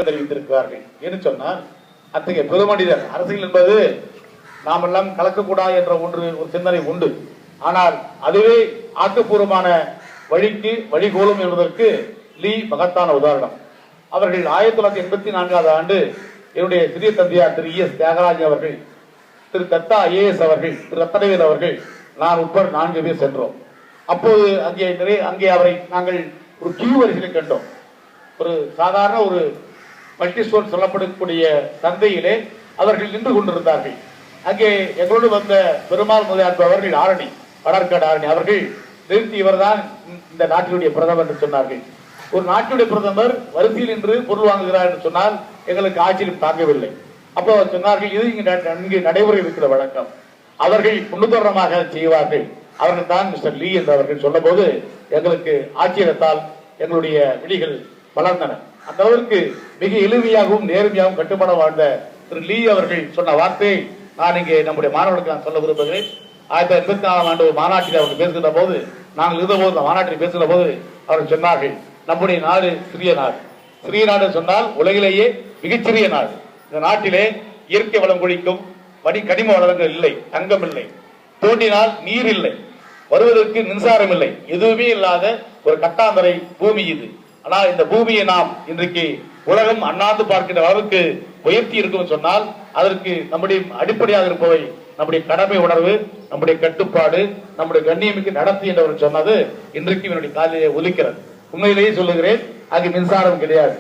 தெரிவித்திருக்கிறார்கள் என்று சொன்னால் அத்தகைய பெருமனிதர் அரசியல் என்பது நாமெல்லாம் கலக்கக்கூடாது என்ற ஒரு சிந்தனை உண்டு. ஆனால் அதுவே ஆக்கப்பூர்வமான வழிக்கு வழிகோலும் என்பதற்கு லீ மகத்தான உதாரணம். அவர்கள் 1984 ஆண்டு என்னுடைய சிறிய தந்தையார் திரு ES தியாகராஜன் அவர்கள், திரு தத்தா IAS அவர்கள், திரு ரத்தனவேல் அவர்கள், நான் உட்பட 4 பேர் சென்றோம். அப்போது அங்கே அவரை நாங்கள் ஒரு கியூ வரிசையில் கண்டோம். ஒரு சாதாரண ஒரு மல்டி ஸ்டோர் சொல்லப்படக்கூடிய சந்தையிலே அவர்கள் நின்று கொண்டிருந்தார்கள். அங்கே எங்களோடு வந்த பெருமாள் முதலியார் அவர்கள் ஆரணி, வடற்காடு ஆரணி அவர்கள் நிறுத்தி, இவர்தான் இந்த நாட்டினுடைய பிரதமர் என்று சொன்னார்கள். ஒரு நாட்டுடைய பிரதமர் வரிசையில் நின்று பொருள் வாங்குகிறார் என்று சொன்னால் எங்களுக்கு ஆச்சரியம் தாங்கவில்லை. அப்போ சொன்னார்கள், இது இங்கு நடைமுறை இருக்கிற வழக்கம், அவர்கள் முன்னுதாரணமாக செய்வார்கள், அவர்கள் தான் மிஸ்டர் லீ என்று அவர்கள் சொன்ன போது எங்களுக்கு ஆச்சரியத்தால் எங்களுடைய விழிகள் வளர்ந்தன. அந்த அளவிற்கு மிக எளிமையாகவும் நேர்மையாகவும் கட்டுப்பட வாழ்ந்த திரு லீ அவர்கள் சொன்ன வார்த்தையை நான் இங்கே நம்முடைய மாணவர்களுக்கு நான் சொல்ல விரும்புகிறேன். 1984 ஆண்டு ஒரு மாநாட்டில் அவர்கள் பேசுகிற போது, நாங்கள் இருந்தபோது அந்த மாநாட்டில் பேசுகிற போது அவர்கள் சொன்னார்கள், நம்முடைய நாடு சிறிய நாடு. சிறிய நாடு சொன்னால் உலகிலேயே மிகச்சிறிய நாடு. இந்த நாட்டிலே இயற்கை வளம் குழிக்கும் கனிம வளங்கள் இல்லை, தங்கம் இல்லை, தோண்டினால் நீர் இல்லை, வருவதற்கு மின்சாரம் இல்லை, எதுவுமே இல்லாத ஒரு கட்டாந்தரை பூமி இது. ஆனால் இந்த பூமியை நாம் இன்றைக்கு உலகம் அண்ணாந்து பார்க்கின்ற அளவுக்கு உயர்த்தி இருக்கும் சொன்னால் அதற்கு நம்முடைய அடிப்படையாக இருப்பவை நம்முடைய கடமை உணர்வு, நம்முடைய கட்டுப்பாடு, நம்முடைய கண்ணியமிக்கு நடத்தி என்று சொன்னது இன்றைக்கு என்னுடைய காலையிலே ஒலிக்கிறது. உண்மையிலேயே சொல்லுகிறேன், அங்கு மின்சாரம் கிடையாது.